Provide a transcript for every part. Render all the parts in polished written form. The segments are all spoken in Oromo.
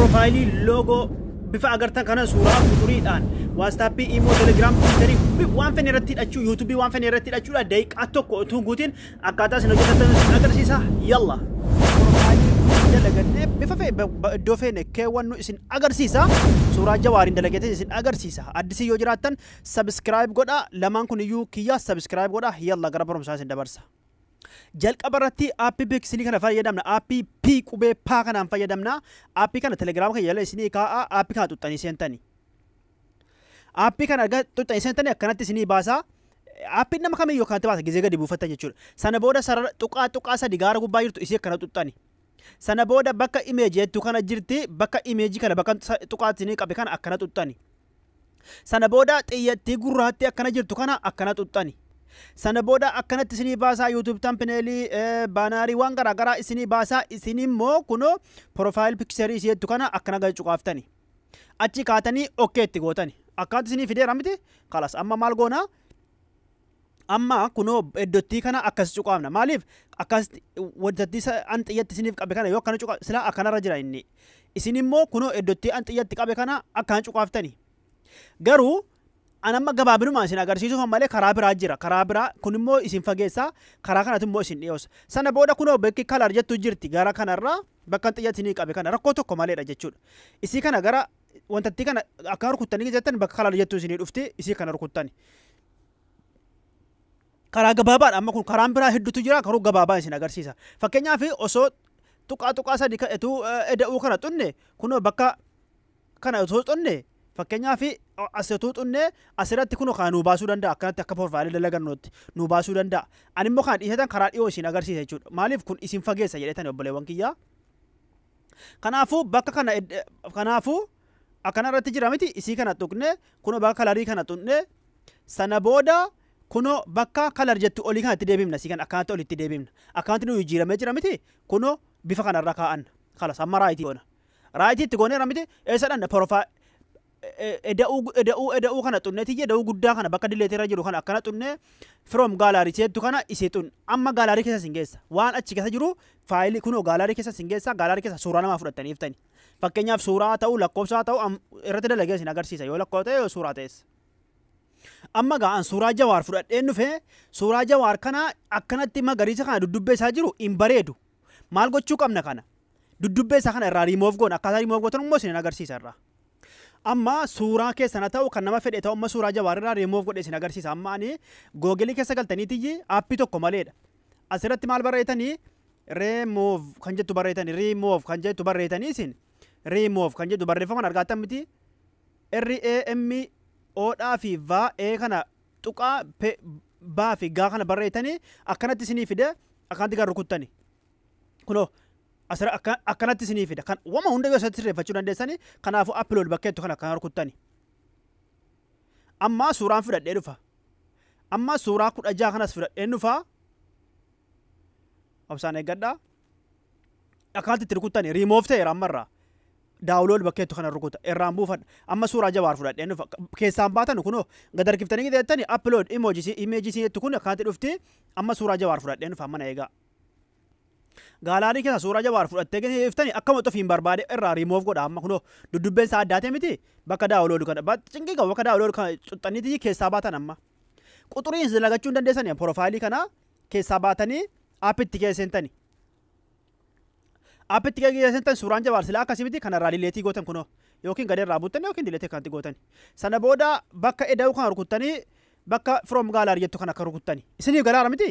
بروفايلي لوجو بفا أجرتن كنا صورة فطوري الآن واتسابي إيمو تليجرام تويتر وان فين يرتيل أشوا يوتيوب وان فين يرتيل أشوا لا دايك أتوقع تونغوتين أكاتا سنوجتن أجر سيسا يلا دلقني بفا دوفين كيوانو إسن أجر سيسا صورة جوارين دلقتين إسن أجر سيسا أدسي يوجراتن سبسكرايب قدا لما نكون يو كيا سبسكرايب قدا يلا قربهم ساسين دبرسا جلك أبرتي أبي بيكسلي كنا فايدامنا أبي بيك وبي باكنا فايدامنا أبي كنا تليجرام كي يلا إسني كا أبي كنا تطاني سنتاني أبي كنا أجا تطاني سنتاني كنا تسني باسا أبي نما كم يوكان تباسا جزء دي بوفتة يجور سنة بودا سر توكا سا ديجارو باير تو إسيه كنا تطاني سنة بودا بكا إيميج تو كنا جرتي بكا إيميج كنا بكا توكا تسني كابي كنا أكنا تطاني سنة بودا تيجور راتي أكنا جرتو كنا أكنا تطاني sana booda akkanatti isinii baasaa YouTube thumbnailii baanaarii waan garaagaraa isinii baasaa isinii immoo kunoo profile picture isiitu kana akkana galchuu qaaftani achi kaatanii okay itti gootani akkaatti isinii fideera miti kalas amma maal goona amma kunoo iddootti kana akkas cuqaafna maaliif akkas wadatti an xiyyatti isiniif qabe kana yoo akkana cuqa sila akkanarra jira inni isin immoo kunoo iddootti an xiyyatti qabe kana akkana cuqaaftani garuu أنا ما جبابنو ما سين أقدر شيء هم ماله خراب راجيرا خراب را كوني إسم فجأة خرا تم إسم نيوس سنة بودا كونو بكي كلار جت تجرتي غارا كنا را بكنت يجتني كابي كنا ركوتو كمالي راجتشون إسي كنا غارا وانت تي كنا أكار كتاني جتن بكالار جت تجني رفتي إسي كنا ركوتاني خرا جبابان أما كون خرام برا هدو تجرا خرو جبابان سين أقدر شيء فكنيا في أصوات توكا سا ديك تو إدا أوكرا توني كونو بكا كنا أصوات توني فكنيا في أسيتوت إنه أسيرات تكونوا خانوا باسو دندا كانت تكبر فعلي دلقا نو باسو دندا أنا مخان إذا كان خرائي وشين أقدر شيء يجود مالف كون اسم فجأة سيجلتان يبلي وانكيا كنافو بكا كنافو أكنا رتجي رامتي إسي كنا تكنه كونو بكا لاري كنا تكنه سنبودا كونو بكا كلار جتو أولي كنا تدبيم نسي كان أكانت أولي تدبيم أكانت نو يجي رامتي كونو بيفكنا الركان خلاص أما رايتي تكونه رامتي إيش أنا بروفا eda'uu kana tunne tiyye eda'uu guddaa kana bakka dileetirra jiru kana akkana tunne from gallery seetu kana iseetun amma gallery keessa singeessa waan achi keessa jiru faayilii kunoo gallery keessa singeessa gallery keessa suuraa namaa fudhataniif tani fakkeenyaaf suuraa ta'uu lakkoofsaa ta'uu irratti dalagee sin agarsiisa yoo lakkoofta yoo suuraa ta'es amma ga'an suuraa jawaar fudhadheen dhufe suuraa jawaar kana akkanatti magariisa kana duddubbee isaa jiru hin bareedu maal gochuu qabna kana duddubbee isaa kana irraa remove goona akkaataa remove gootan immoo sin agarsiisa irraa amma suuraa keessana ta'u kan nama fedhe ta'u amma suuraa jawaarraa remove godhe sin agarsiisa amma ani Google keessa galtaniitiyyi aappii tokko maleedha asirratti maal barreessanii remove kan jettu barreessanii remove kan jettu barreessanii sin remove kan jettu barreeffaman argaatan miti REMO dhaa fi va e kana tuqaa baa fi gaa kana barreessanii akkanatti isinii fide akkanatti gara rukuttani kunoo asira akkanatti isinii fida kan wama hunda yoo isatti sirreeffachuu dandeessani kanaafu upload bakkeettu kana kan rukuttani amma suuraan fudhadhee dhufa amma suuraa 16 kanas fudhadheen dhufa obsaan eeggadhaa akkanatti itti rukuttani remove ta'eera ammarraa download bakkeettu kana rukuta irraan buufadha amma suuraa jawaar fudhadheen dhufa keessaan baatan kunoo gad harkiftanii deettani upload images jettu kun akkanatti dhufti amma suuraa jawaar fudhadheen dhufa mana eegaa gallery keessa suuraa jawaar fudhattee geeftani akkama xofiin barbaade irraa remove godha amma kunoo duddubbeen isaa addaate miti bakka download kana cinqii qabu bakka download kana xuxxaniitii keessaa baatan amma quxuriin dalagachuu dandeessani profaayilii kana keessaa baatanii aappitti geessentani aappitti geessentan suuraan jawaar silaa akkasii miti kanarraa dileetii gootan kunoo yookiin gadeerraa buuttani yookiin dileetii kanatti gootan sana booda bakka eda'uu kana rukuttanii bakka from gallery jettu kana akka rukuttani isiniif galaara miti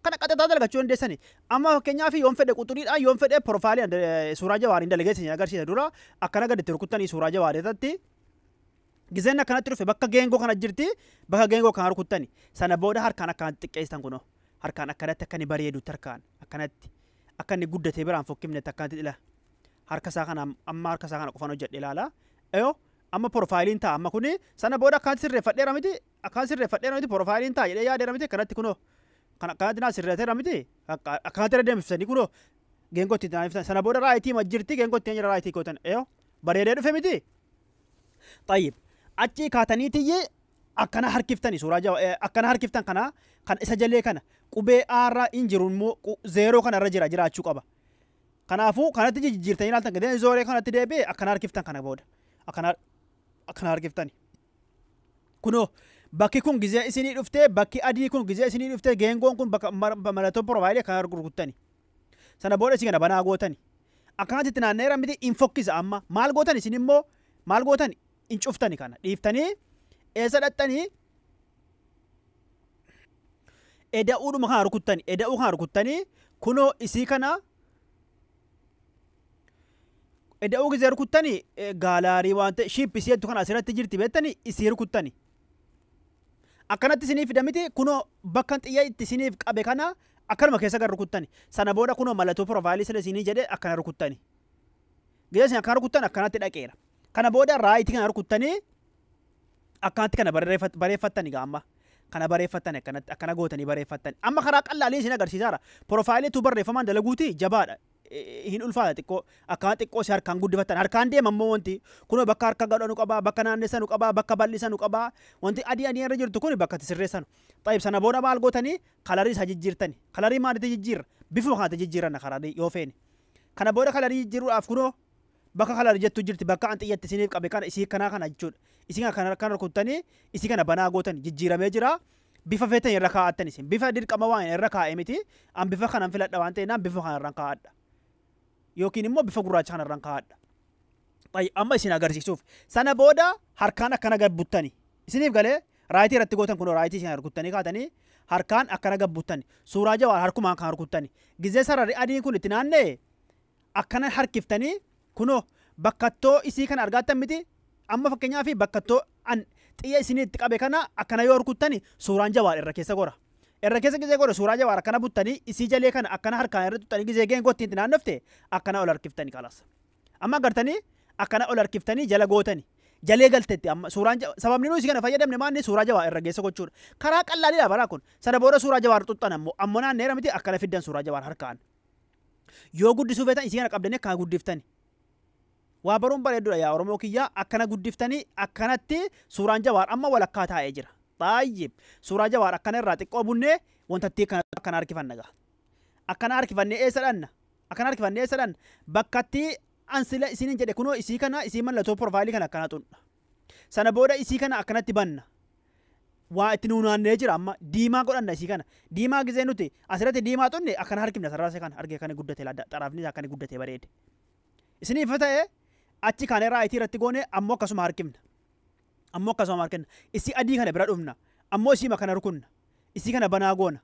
kana qaxataa dalagachuu dandeessani amma fakkeenyaaf yoon fedhe quxuriidhaan yoon fedhe profaayilii suuraa jawaariin dalageessan agarsiisa dura akkana gaditti rukuttanii suuraa jawaareetatti gizeen akkanatti dhufe bakka geengoo kana jirti bakka geengoo kana rukuttani sana booda harkaan akkanatti xiqqeessan kunoo harkaan akkanatti akka inni bareedutti harkaan akkanatti akka inni guddatee biraan fokkifnetti akkanatti ila harka isaa kana amma harka isaa kana qofaan hojjedhe ilaala eeyoo amma profaayiliin ta'a amma kuni sana booda akkanatti sirreeffadheera miti profaayiliin ta'a jedhee yaadeera miti akkanatti kunoo kan akkanatti naa sirreeteera miti akkanatti irra deemsisanii kunoo geengootti naaniftan sana booda raayitii majjirti geengootti jira raayitii gootan eeyoo bareedee dhufe miti xayyib achi kaataniitiyye akkana harkiftani suuraa akkana harkiftan kana kan isa jalee kana qubee aarraa hin jiru immoo zeeroo kana irra jiraachuu qaba Kanaafuu kanatti jijjiirtanii ilaaltan gadeen zooree kanatti deebi'ee akkana harkiftan kana booda. Akkana harkiftani. Kunoo bakki kun gizee isinii dhuftee bakki adii kun gizee isinii dhuftee geengoon kun bakka mallattoo profaayilii akkana gurguttani. Sana booda isin kana banaa gootani. Akkanatti naanna'eera miti in fokkisa amma maal gootan isin immoo maal gootan in cuftani kana dhiiftanii eessa dhattanii eda'uudhuma kana rukuttani eda'uu kana rukuttanii kunoo isii kana eda'uu gizee rukuttanii gaalaarii waan ta'e shiip isii hedduu kana asirratti jirti beektanii isii rukuttani. Akkanatti isiniif fidamiti kunoo bakka xiyya itti isiniif qabe kana akkanuma keessa gar rukuttani. Sana booda kunoo mallattoo profaayilii sila isinii jedhee akkana rukuttani. Gizee isin akkana rukuttan akkanatti dhaqeera. Kana booda raayitii kana rukuttanii akkanatti kana bareeffattani gaamma. Kana bareeffattani akkanatti akkana gootanii bareeffattani. Amma karaa qal'aalii isin agarsiisaara. Profaayilii tu barreeffamaan dalaguuti jabaadha. Hin ulfaata xiqqoo akkana xiqqoo si harkaan guddifattan harkaan deeman moo wanti kunoo bakka harka gadhanu qabaa bakka naannessanu qabaa bakka bal'isanu qabaa wanti adii irra jirtu kun bakka sirreessanu. Xaayib sana booda maal gootanii kalarii isa jijjiirtani. Kalarii maalitti jijjiirra? Bifuma kanatti jijjiirranna kalarii yoo feene. Kana booda kalarii jijjiiruudhaaf kunoo bakka kalarii jettu jirti bakka an xiyyatti isiniif qabe kana isii kana jechuudha. Isin kana rukuttanii isii kana banaa gootan jijjiiramee jira. Bifa feetan irra kaa'attan isin. Bifa dirqama waan irra kaa'e miti. An bifa kanan filadha waan ta'eef bifa kana irra kaa'adha. Yookiin immoo bifa gurraacha kana irra kaa'adha. Amma isin agarsiisuuf. Sana booda harkaan akkana gabbuttani. Isiniif galee raayitii irratti gootan kunoo raayitii isin rukuttanii kaatanii harkaan akkana gabbuttani. Suuraa jawaa harkumaan kan rukuttani. Gizee sararri adiin kun itti naanna'e akkana harkiftanii kunoo bakkattoo isii kana argattan miti. Amma fakkeenyaaf bakkattoo an xiyya isinii itti qabe kana akkana yoo rukuttani suuraan jawaa irra keessa gora. Irra keessa gizee godha suuraa jawaa akkana buttanii isii jalee kana akkana harkaan irra tuttanii gizee geengootti itti naannofte akkana ol harkiftanii kalas. Amma agartanii akkana ol harkiftanii jala gootani. Jalee galtetti amma suuraan sababni nuyi kana fayyadamne maanni suuraa jawaa irra geessa gochuudha. Karaa qal'aadha baraa kun. Sana booda suuraa jawaa tuttan ammoo naanneera miti akkana fiddan suuraa jawaa harkaan. Yoo guddisuu feetan isii kana qabdanii akkana guddiftani. Waa baruun bareedduudha yaa Oromoo kiyyaa akkana guddiftanii akkanatti suuraan jawaa amma walakkaa taa'ee jira. Baay'ee suuraa jawaa akkana irraa xiqqoo bunnee wantatti akkana harkifanna gaa. Akkana harkifannee eessa dhanna? Akkana harkifannee eessa dhanna? Bakkatti ansila isinin jedhe kunoo isii kana isii mallattoo profaayilii kana akkana xunna. Sana booda isii kana akkanatti banna. Waa itti nuunaannee jira amma diimaa godhanna isii kana. Diimaa gizee nuti asirratti diimaa xunne akkana harkifna sararaase kana argee kana guddate xaraafni isaa akkana guddate bareede. Isiniif ta'ee achi kana raayitii irratti goone ammoo akkasuma harkifna. Ammoo akkasuma harkifna. Isii adii kana bira dhufna. Ammoo isii kana rukunna. Isii kana banaa goona.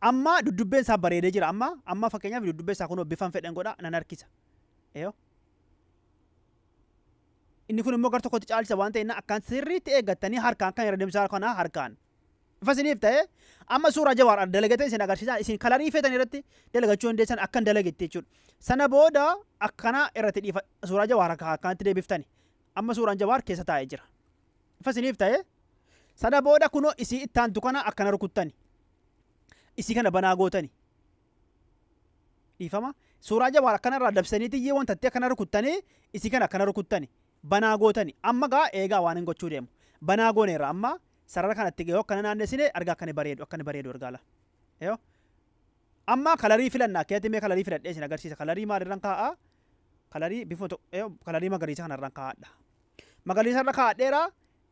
Amma duddubbeen isaa bareedee jira. Amma fakkeenyaaf duddubbeen isaa kunoo bifan fedhan godha nan harkisa. Eeyoo. Inni kun immoo gar tokkotti caalchisa waan ta'eef akkaan sirriitti eeggattanii harkaan kan irra deemsaa kana harkaan. Ifa isiniif ta'ee amma suuraa jawaa dalagatee isin agarsiisaa isin kalarii feetan irratti dalagachuu dandeessan akkan dalagetti jechuudha. Sana booda akkana irratti dhiifa suuraa jawaa akkanatti deebiftani. Amma suuraan jawaa keessa taa'ee jira. Ifa isiniif ta'ee sana booda kunoo isii ittaantu kana akkana rukuttani. Isii kana banaa gootani. Dhiifama suuraa jawaa akkana irraa dabsaniiti iyyee wantatti akkana rukuttanii isii kana akkana rukuttani. Banaa gootani. Amma gaa eegaa waan hin gochuu deemu. Banaa gooneerra amma sarara kanatti yoo akkana naannessine argaa akkana bareedu argaala. Yoo amma kalarii filanna keessatti mee kalarii filadhee isin agarsiisa. Kalarii maalirraan kaa'a? Kalarii bifuma kalarii magariisa kanarraan kaa'adha. Magariisa irra kaa'adheera.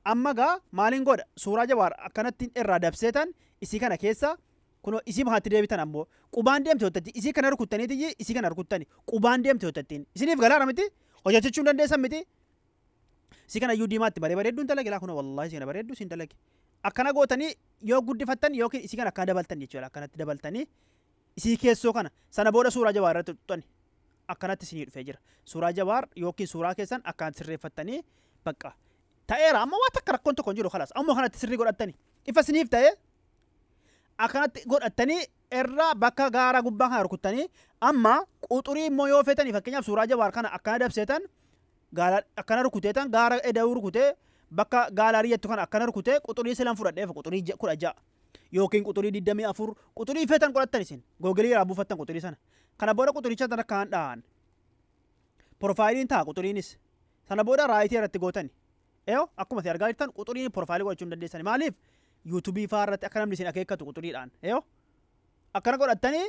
Amma gaa maaliin godha? Suuraa jawaa akkanatti irraa dabseetan isii kana keessa kunoo isii mahaatti deebitan ammoo qubaan deemte hottatti isii kana rukuttaniiti isii kana rukuttani qubaan deemte hottattiin isiniif galaara miti hojjechuu dandeessan miti. Isii kana iyyuu diimaatti bareedduun dalage laa kunoo wallaahi isii kana bareedduu siin dalage. Akkana gootanii yoo guddifattan yookiin isii kana akkana dabaltan jechuudha. Akkanatti dabaltanii isii keessoo kana sana booda suuraa jawaa irratti tuttani akkanatti isinii dhufee jira. Suuraa jawaa yookiin suuraa keessan akkaan sirreeffattanii bakka ta'eera amma waan takka rakkoon tokko hin jiru khalaas ammoo kanatti sirrii godhattani. Ifa isiniif ta'ee akkanatti godhattanii irra bakka gaara gubbaa kana rukuttanii amma quxurii immoo yoo feetanii fakkeenyaaf suuraa jawaa kana akkana dabseetan gaara akkana rukuteetan gaara eda'uu rukutee bakka gaalaarii jettu kana akkana rukutee quxurii silan fudhadheef quxurii 16 yookiin quxurii 24 quxurii feetan godhattan isin googelii irraa buufattan quxurii sana kana booda quxuricha sana kan dhahan profaayiliin ta'a quxuriinis sana booda raayitii irratti gootani akkuma isin argaa jirtan quxuriin profaayilii godhachuu hin dandeessan maaliif yuutuubii fa'aa irratti akka namni isin akeekkatu quxuriidhaan akkana godhattanii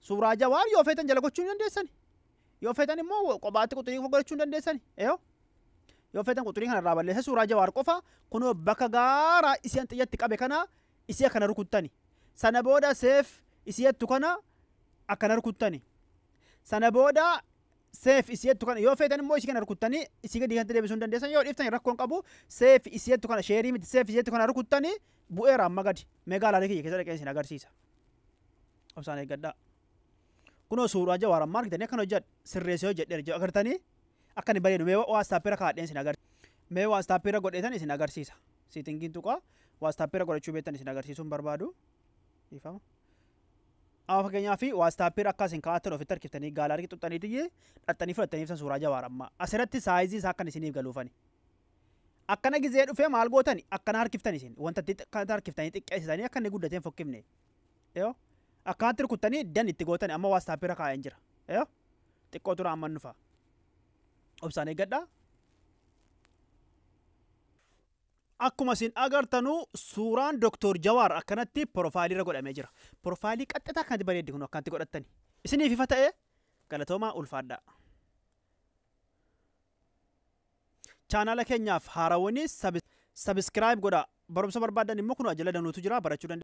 suuraa jawaa yoo feetan jala gochuu hin dandeessan Yoo feetan immoo kophaatti quxurii godhachuu dandeessan. Yoo feetan quxurii kana irraa balleessa suuraa Jawaar qofa kunoo bakka gaaraa isiin xiyyatti qabe kana isii kana rukuttani. Sana booda seef isiitu kana akkana rukuttani. Sana booda seef isiitu kana yoo feetan immoo isii kana rukuttani isii gadi kan deebisuu dandeessan yoo dhiiftan rakkoon qabu seef isiitu kana sheerii miti seef isiitu kana rukuttani bu'eera amma gadi magaalaa kiyya keessa dhaqee isin agarsiisa. Obsaan eeggadhaa. Kunoo suuraa Jawaar ammaa argitanii akkana hojjedha sirreessee hojjedheera agartanii akka inni bareedu mee waastaappiirra kaadheen isin agarsiisa. Mee waastaappiirra godheetan isin agarsiisa. Siitingiin tuqaa waastaappiirra godhachuu beektan isin agarsiisuun barbaadu. Ifama. Amma fakkeenyaaf waastaappiirra akka isin kaa'attan ofitti harkiftanii gaalaarii xuxxaniitii dhaxxanii fudhatanii ibsan suuraa Jawaar ammaa. Asirratti saayizii isaa akkan isiniif galuufani. Akkana gizee dhufee maal gootani akkana harkiftan isin wanta harkiftanii xiqqeessitanii akka inni guddateen fokkifne. Akkanatti rukuttanii dan itti gootani amma waastaappiirra kaa'een jira. Xiqqoo tura amma nufa. Obsaan eeggadhaa. Akkuma isin agartanu suuraan Dr. Jawaar akkanatti profaayiliirra godhamee jira. Profaayilii qaxxataa akkanatti bareeddi kun akkanatti godhattani. Isiniif ifa ta'ee galatoomaa ulfaadhaa. Chaanaala keenyaaf haarawwanii sabiskiraayib godhaa. Barumsa barbaadan immoo kun ajala danuutu jira barachuu dandeenya.